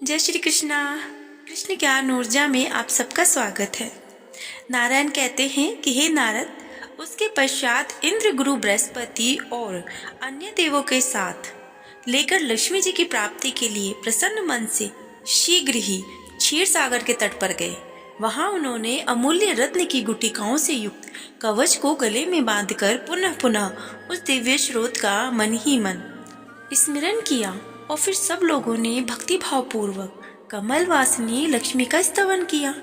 जय श्री कृष्णा। कृष्ण ज्ञान ऊर्जा में आप सबका स्वागत है। नारायण कहते हैं कि हे नारद, उसके पश्चात इंद्र गुरु बृहस्पति और अन्य देवों के साथ लेकर लक्ष्मी जी की प्राप्ति के लिए प्रसन्न मन से शीघ्र ही क्षीर सागर के तट पर गए। वहां उन्होंने अमूल्य रत्न की गुटिकाओं से युक्त कवच को गले में बांधकर पुनः पुनः उस दिव्य स्रोत का मन ही मन स्मरण किया और फिर सब लोगों ने भक्ति भाव पूर्वक कमल वासिनी लक्ष्मी का स्तवन किया।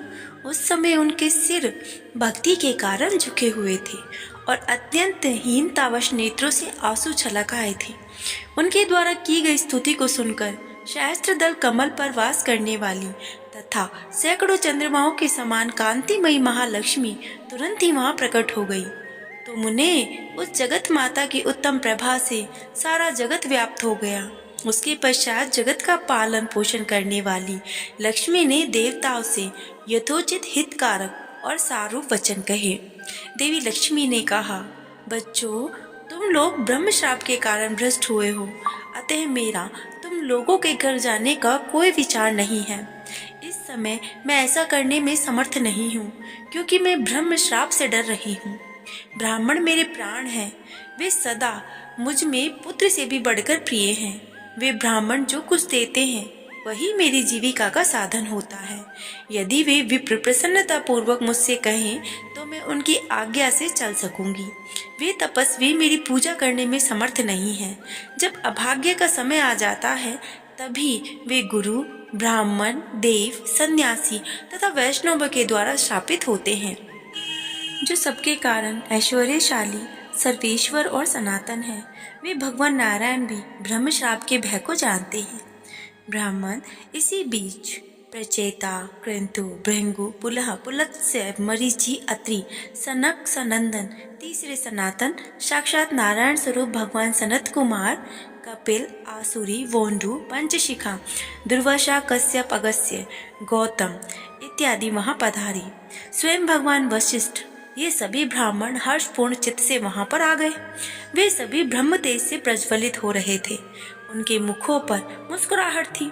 उस समय उनके सिर भक्ति के कारण झुके हुए थे और अत्यंत हीनतावश नेत्रों से आंसू छलक आए थे। उनके द्वारा की गई स्तुति को सुनकर सहस्त्र दल कमल पर वास करने वाली तथा सैकड़ों चंद्रमाओं के समान कांतिमयी महालक्ष्मी तुरंत ही वहां प्रकट हो गई। तो मुने उस जगत माता की उत्तम प्रभा से सारा जगत व्याप्त हो गया। उसके पश्चात जगत का पालन पोषण करने वाली लक्ष्मी ने देवताओं से यथोचित हितकारक और सारूप वचन कहे। देवी लक्ष्मी ने कहा, बच्चों, तुम लोग ब्रह्म श्राप के कारण भ्रष्ट हुए हो, अतः मेरा तुम लोगों के घर जाने का कोई विचार नहीं है। इस समय मैं ऐसा करने में समर्थ नहीं हूँ, क्योंकि मैं ब्रह्म श्राप से डर रही हूँ। ब्राह्मण मेरे प्राण हैं, वे सदा मुझ में पुत्र से भी बढ़कर प्रिय हैं। वे ब्राह्मण जो कुछ देते हैं वही मेरी जीविका का साधन होता है। यदि वे विप्र प्रसन्नता पूर्वक मुझसे कहें तो मैं उनकी आज्ञा से चल सकूंगी। वे तपस्वी मेरी पूजा करने में समर्थ नहीं हैं। जब अभाग्य का समय आ जाता है तभी वे गुरु, ब्राह्मण, देव, सन्यासी तथा वैष्णव के द्वारा शापित होते हैं। जो सबके कारण ऐश्वर्यशाली, सर्वेश्वर और सनातन है, वे भगवान नारायण भी ब्रह्म श्राप के भय को जानते हैं। ब्राह्मण इसी बीच प्रचेता, क्रंतु, भृंगु, पुलह, पुलत्स्य, मरीचि, अत्रि, सनक, सनंदन, तीसरे सनातन साक्षात नारायण स्वरूप भगवान सनत कुमार, कपिल, आसुरी, वोंडु, पंचशिखा, दुर्वासा, कश्यप, अगस्त्य, गौतम इत्यादि वहां पधारी। स्वयं भगवान वशिष्ठ ये सभी ब्राह्मण हर्षपूर्ण चित्त से वहां पर आ गए। वे सभी ब्रह्म तेज से प्रज्वलित हो रहे थे। उनके मुखों पर मुस्कुराहट थी।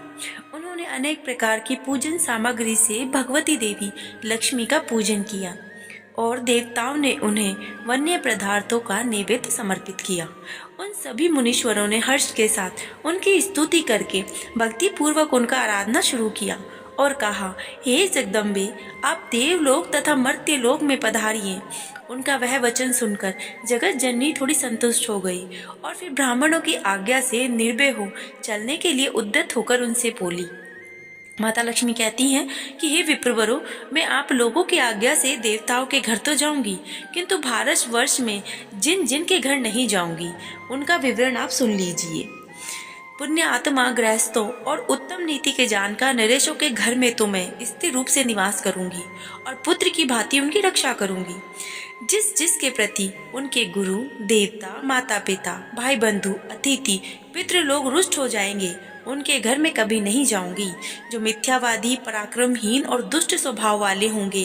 उन्होंने अनेक प्रकार की पूजन सामग्री से भगवती देवी लक्ष्मी का पूजन किया और देवताओं ने उन्हें वन्य पदार्थों का नैवेद्य समर्पित किया। उन सभी मुनीश्वरों ने हर्ष के साथ उनकी स्तुति करके भक्ति पूर्वक उनका आराधना शुरू किया और कहा, हे जगदम्बे, आप देवलोक तथा मर्त्य लोक में पधारिए। उनका वह वचन सुनकर जगत जननी थोड़ी संतुष्ट हो गई और फिर ब्राह्मणों की आज्ञा से निर्भय हो चलने के लिए उद्यत होकर उनसे बोली। माता लक्ष्मी कहती हैं कि हे विप्रवरों, मैं आप लोगों की आज्ञा से देवताओं के घर तो जाऊंगी, किंतु भारत वर्ष में जिन जिन के घर नहीं जाऊंगी उनका विवरण आप सुन लीजिए। पुण्य आत्मा, गृहस्थों और उत्तम नीति के जानकार नरेशों के घर में तो मैं स्थिर रूप से निवास करूंगी और पुत्र की भांति उनकी रक्षा करूंगी। जिस जिस के प्रति उनके गुरु, देवता, माता पिता, भाई बंधु, अतिथि, पितृ लोग रुष्ट हो जाएंगे, उनके घर में कभी नहीं जाऊंगी। जो मिथ्यावादी, पराक्रमहीन और दुष्ट स्वभाव वाले होंगे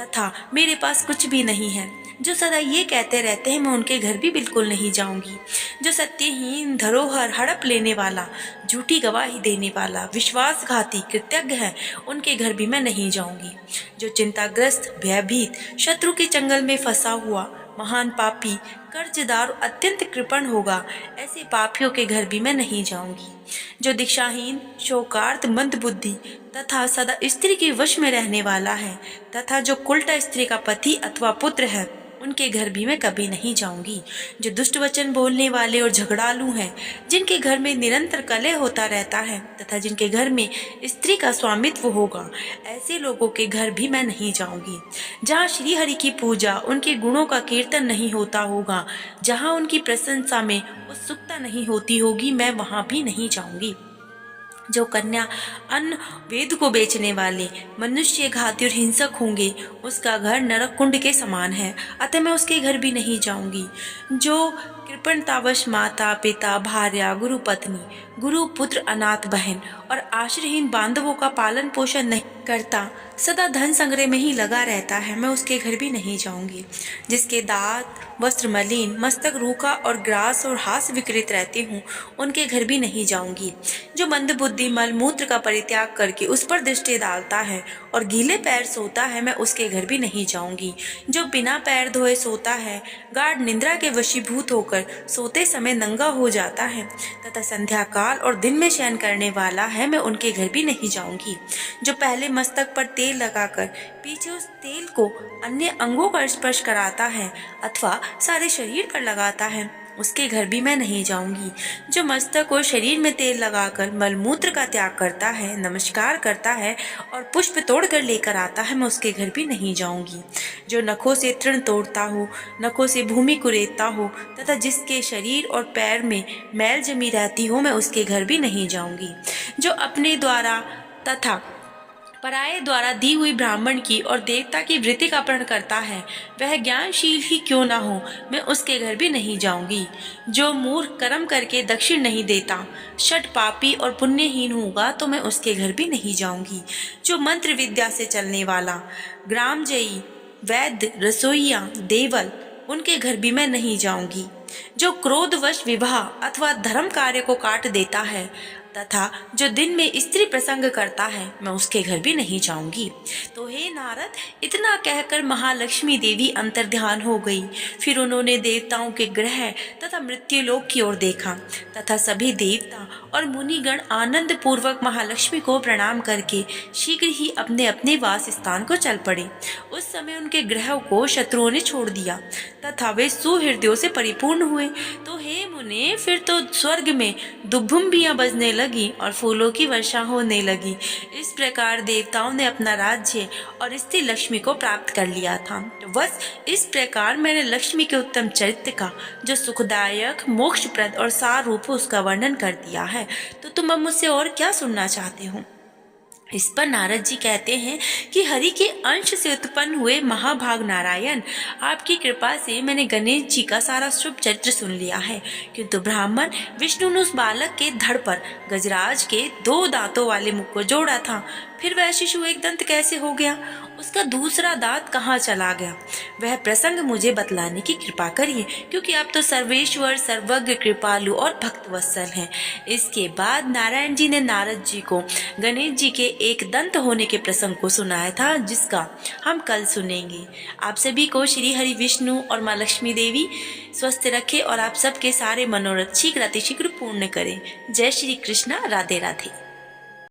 तथा मेरे पास कुछ भी नहीं है, जो सदा ये कहते रहते हैं, मैं उनके घर भी बिल्कुल नहीं जाऊंगी। जो सत्यहीन, धरोहर हड़प लेने वाला, झूठी गवाही देने वाला, विश्वासघाती, कृतज्ञ है, उनके घर भी मैं नहीं जाऊंगी। जो चिंताग्रस्त, भयभीत, शत्रु के चंगल में फंसा हुआ, महान पापी, कर्जदार और अत्यंत कृपण होगा, ऐसे पापियों के घर भी मैं नहीं जाऊंगी। जो दीक्षाहीन, शोकार्त, मंदबुद्धि तथा सदा स्त्री के वश में रहने वाला है तथा जो कुल्टा स्त्री का पति अथवा पुत्र है, उनके घर भी मैं कभी नहीं जाऊंगी। जो दुष्ट वचन बोलने वाले और झगड़ालू हैं, जिनके घर में निरंतर कलह होता रहता है तथा जिनके घर में स्त्री का स्वामित्व होगा, ऐसे लोगों के घर भी मैं नहीं जाऊंगी। जहाँ श्री हरि की पूजा, उनके गुणों का कीर्तन नहीं होता होगा, जहाँ उनकी प्रशंसा में उत्सुकता नहीं होती होगी, मैं वहां भी नहीं जाऊंगी। जो कन्या, अन्न, वेद को बेचने वाले, मनुष्य घाती और हिंसक होंगे, उसका घर नरक कुंड के समान है, अतः मैं उसके घर भी नहीं जाऊंगी। जो कृपणतावश माता पिता भार्या गुरु पत्नी गुरु पुत्र अनाथ बहन और आश्रयहीन बांधवों का पालन पोषण नहीं करता, सदा धन संग्रह में ही लगा रहता है, मैं उसके घर भी नहीं जाऊंगी। जिसके दांत वस्त्र मलिन, मस्तक रूखा और ग्रास और हास विकृत रहते हूँ, उनके घर भी नहीं जाऊंगी। जो मंदबुद्धि मल मूत्र का परित्याग करके उस पर दृष्टि डालता है और गीले पैर सोता है, मैं उसके घर भी नहीं जाऊंगी। जो बिना पैर धोए सोता है, गाढ़ निद्रा के वशीभूत होकर सोते समय नंगा हो जाता है तथा संध्या काल और दिन में शयन करने वाला है, मैं उनके घर भी नहीं जाऊंगी। जो पहले मस्तक पर तेल लगाकर पीछे उस तेल को अन्य अंगों पर स्पर्श कराता है अथवा सारे शरीर पर लगाता है, उसके घर भी मैं नहीं जाऊंगी। जो मस्तक और शरीर में तेल लगाकर मलमूत्र का त्याग करता है, नमस्कार करता है और पुष्प तोड़कर लेकर आता है, मैं उसके घर भी नहीं जाऊंगी। जो नखों से तृण तोड़ता हो, नखों से भूमि कुरेदता हो तथा जिसके शरीर और पैर में मैल जमी रहती हो, मैं उसके घर भी नहीं जाऊंगी। जो अपने द्वारा तथा पराये द्वारा दी हुई ब्राह्मण की और देवता की वृत्ति का अपहरण करता है, वह ज्ञानशील ही क्यों ना हो, मैं उसके घर भी नहीं जाऊंगी। जो मूर्ख कर्म करके दक्षिण नहीं देता, षट पापी और पुण्यहीन होगा, तो मैं उसके घर भी नहीं जाऊंगी। जो मंत्र विद्या से चलने वाला, ग्रामजयी, वैद्य, रसोइया, देवल, उनके घर भी मैं नहीं जाऊंगी। जो क्रोधवश विवाह अथवा धर्म कार्य को काट देता है तथा जो दिन में स्त्री प्रसंग करता है, मैं उसके घर भी नहीं जाऊंगी। तो हे नारद, इतना कहकर महालक्ष्मी देवी अंतर्ध्यान हो गई। फिर उन्होंने देवताओं के ग्रह तथा मृत्युलोक की ओर देखा तथा सभी देवता और मुनिगण आनंद पूर्वक महालक्ष्मी को प्रणाम करके शीघ्र ही अपने अपने वास स्थान को चल पड़े। उस समय उनके ग्रहों को शत्रुओं ने छोड़ दिया तथा वे सुहृदयों से परिपूर्ण हुए। तो हे मुने, फिर तो स्वर्ग में दुभुम्बियां बजने लगी और फूलों की वर्षा होने लगी। इस प्रकार देवताओं ने अपना राज्य और स्त्री लक्ष्मी को प्राप्त कर लिया था। बस इस प्रकार मैंने लक्ष्मी के उत्तम चरित्र का, जो सुखदायक, मोक्षप्रद और सार रूप, उसका वर्णन कर दिया है। तो तुम अब मुझसे और क्या सुनना चाहते हो? इस पर नारद जी कहते हैं कि हरि के अंश से उत्पन्न हुए महाभाग नारायण, आपकी कृपा से मैंने गणेश जी का सारा शुभ चरित्र सुन लिया है। किंतु ब्राह्मण विष्णु ने उस बालक के धड़ पर गजराज के 2 दांतों वाले मुख को जोड़ा था, फिर वह शिशु एक दंत कैसे हो गया, उसका दूसरा दांत कहाँ चला गया, वह प्रसंग मुझे बतलाने की कृपा करिए, क्योंकि आप तो सर्वेश्वर, सर्वज्ञ, कृपालु और भक्त वत्सल हैं। इसके बाद नारायण जी ने नारद जी को गणेश जी के एक दंत होने के प्रसंग को सुनाया था, जिसका हम कल सुनेंगे। आप सभी को श्री हरि विष्णु और माँ लक्ष्मी देवी स्वस्थ रखे और आप सबके सारे मनोरथ शीघ्र अतिशीघ्र पूर्ण करें। जय श्री कृष्णा, राधे राधे।